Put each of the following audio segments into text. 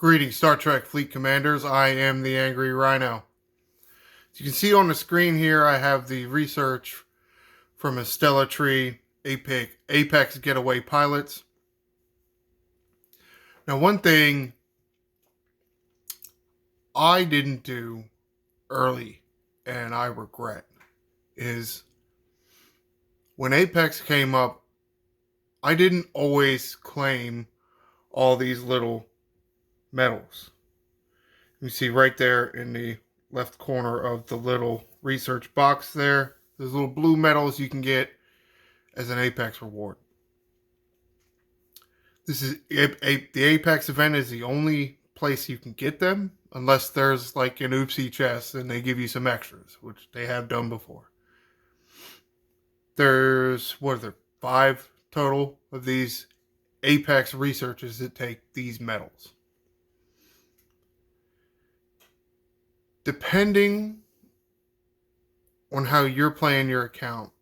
Greetings, Star Trek Fleet Commanders. I am the Angry Rhino. As you can see on the screen here, I have the research from a Stella Tree Apex Getaway Pilots. Now, one thing I didn't do early, and I regret, is when Apex came up, I didn't always claim all these little medals. You see right there in the left corner of the little research box there, there's little blue medals you can get as an Apex reward. The Apex event is the only place you can get them, unless there's like an oopsie chest and they give you some extras, which they have done before. There's, what are there, 5 total of these Apex researchers that take these medals. Depending on how you're playing your account,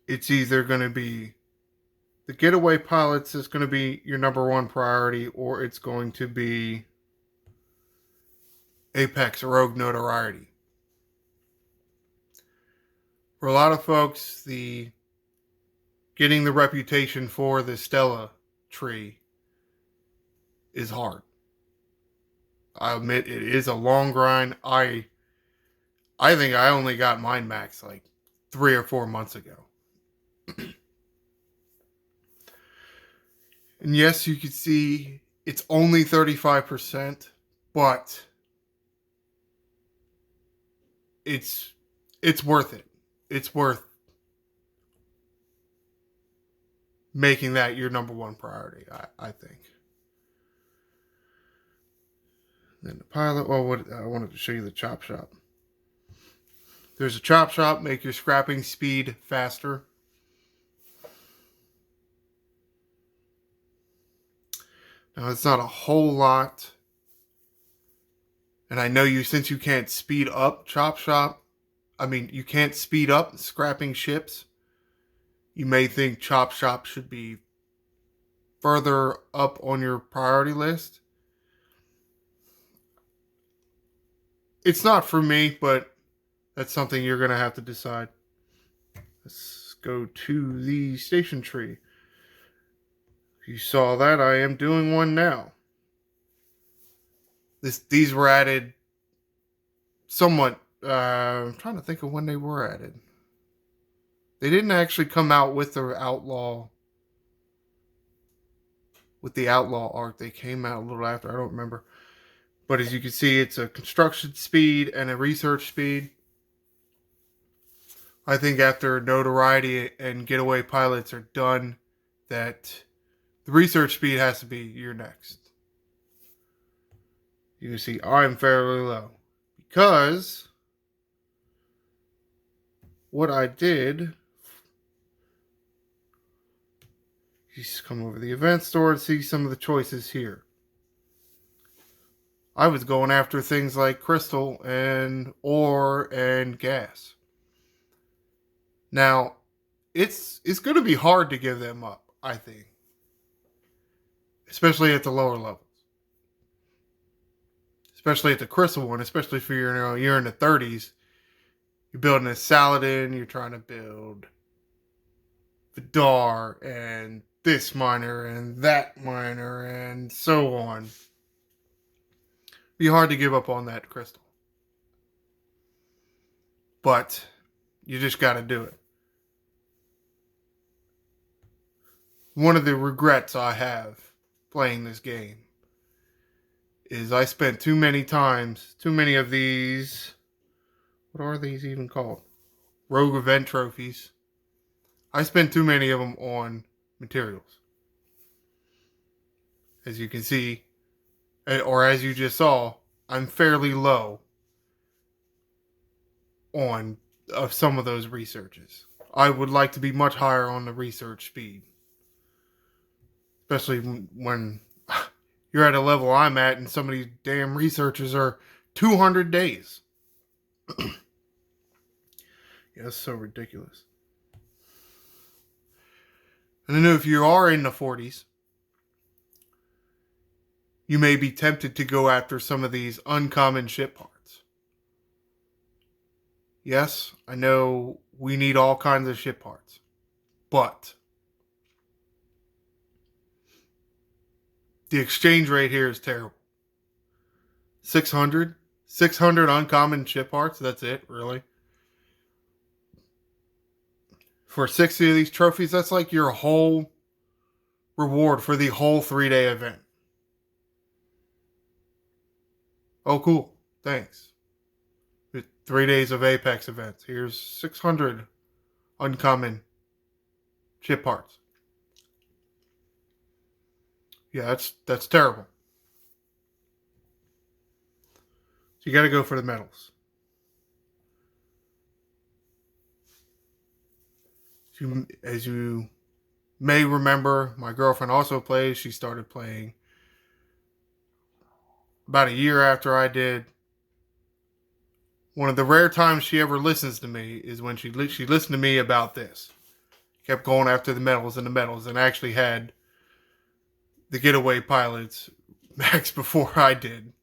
it's either going to be the Getaway Pilots is going to be your number one priority, or it's going to be Apex Rogue Notoriety. For a lot of folks, getting the reputation for the Stella Tree is hard. I admit it is a long grind. I think I only got mine max like 3 or 4 months ago. And yes, you can see it's only 35%, but it's worth it. It's worth making that your number one priority, I think. Then the pilot, I wanted to show you the chop shop. There's a chop shop, make your scrapping speed faster. Now, it's not a whole lot. And I know since you can't speed up you can't speed up scrapping ships. You may think Chop Shop should be further up on your priority list. It's not for me, but that's something you're going to have to decide. Let's go to the station tree. If you saw that, I am doing one now. These were added somewhat. I'm trying to think of when they were added. They didn't actually come out with the outlaw arc. They came out a little after. I don't remember. But as you can see, it's a construction speed and a research speed. I think after Notoriety and Getaway Pilots are done, that the research speed has to be your next. You can see I'm fairly low because what I did, you just come over to the event store and see some of the choices here. I was going after things like crystal and ore and gas. Now, it's going to be hard to give them up, I think, especially at the lower levels. Especially at the crystal one, especially if you're in the 30s. You're building a Saladin, you're trying to build Vidar and this miner and that miner and so on. Be hard to give up on that crystal. But you just got to do it. One of the regrets I have playing this game is I spent too many of these, what are these even called? Rogue event trophies. I spent too many of them on materials. As you can see, or as you just saw, I'm fairly low on some of those researches. I would like to be much higher on the research speed. Especially when you're at a level I'm at and some of these damn researchers are 200 days. Yeah, that's so ridiculous. And I know if you are in the 40s, you may be tempted to go after some of these uncommon ship parts. Yes, I know we need all kinds of ship parts, but the exchange rate here is terrible. 600 uncommon ship parts, that's it, really. For 60 of these trophies, that's like your whole reward for the whole 3-day event. Oh, cool. Thanks. 3 days of Apex events. Here's 600 uncommon ship parts. Yeah, that's terrible. So you got to go for the medals. As you may remember, my girlfriend also plays. She started playing about a year after I did. One of the rare times she ever listens to me is when she listened to me about this. Kept going after the medals and actually had the Getaway Pilots max before I did.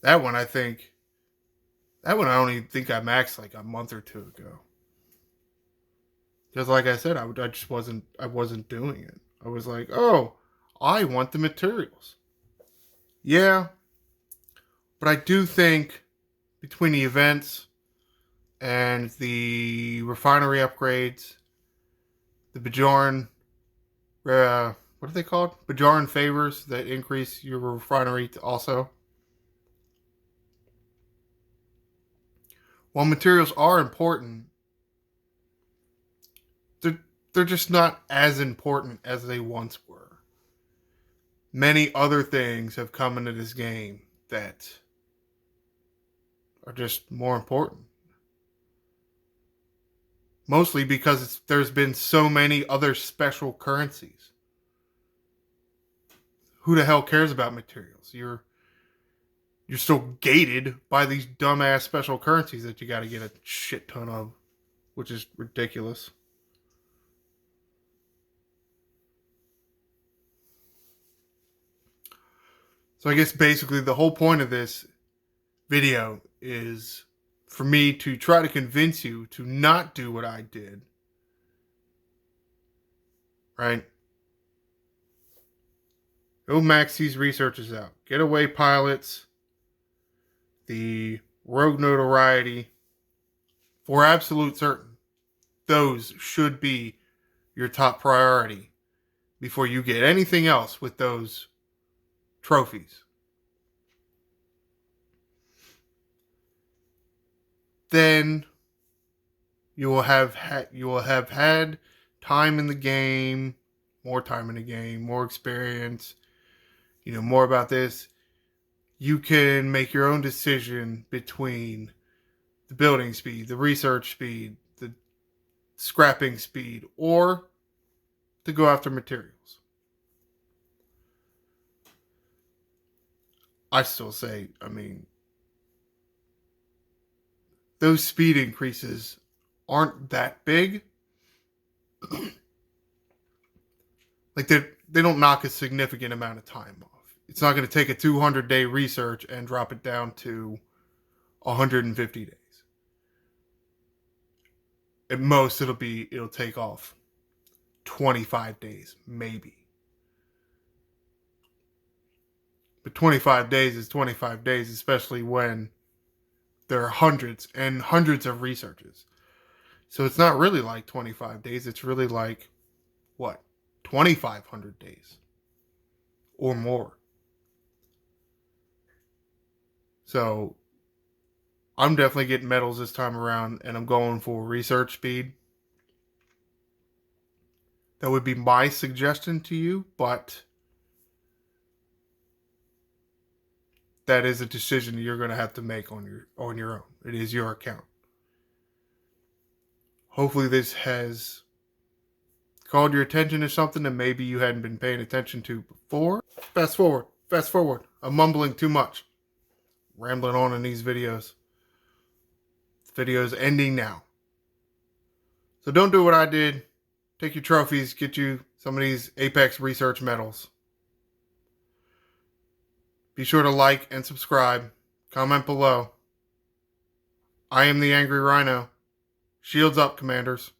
That one I only think I maxed like a month or two ago. Because like I said, I wasn't doing it. I was like, oh, I want the materials. Yeah, but I do think between the events and the refinery upgrades, the Bajoran, what are they called? Bajoran favors that increase your refinery also. While materials are important, they're just not as important as they once were. Many other things have come into this game that are just more important. Mostly because there's been so many other special currencies. Who the hell cares about materials? You're still gated by these dumbass special currencies that you got to get a shit ton of, which is ridiculous. So I guess basically the whole point of this video is for me to try to convince you to not do what I did. Right? Go max these researchers out. Getaway Pilots, the Rogue Notoriety, for absolute certain, those should be your top priority before you get anything else with those trophies. Then you will have had time in the game, more time in the game, more experience, more about this. You can make your own decision between the building speed, the research speed, the scrapping speed, or to go after materials. I still say, those speed increases aren't that big. Like they don't knock a significant amount of time off. It's not going to take a 200-day research and drop it down to 150 days. At most, it'll take off 25 days, maybe. But 25 days is 25 days, especially when there are hundreds and hundreds of researches. So it's not really like 25 days. It's really like, 2,500 days or more. So I'm definitely getting medals this time around, and I'm going for research speed. That would be my suggestion to you, but that is a decision you're going to have to make on your own. It is your account. Hopefully this has called your attention to something that maybe you hadn't been paying attention to before. Fast forward. I'm mumbling too much. Rambling on in these videos. This video's ending now. So don't do what I did. Take your trophies, get you some of these Apex research medals. Be sure to like and subscribe. Comment below. I am the Angry Rhino. Shields up, Commanders.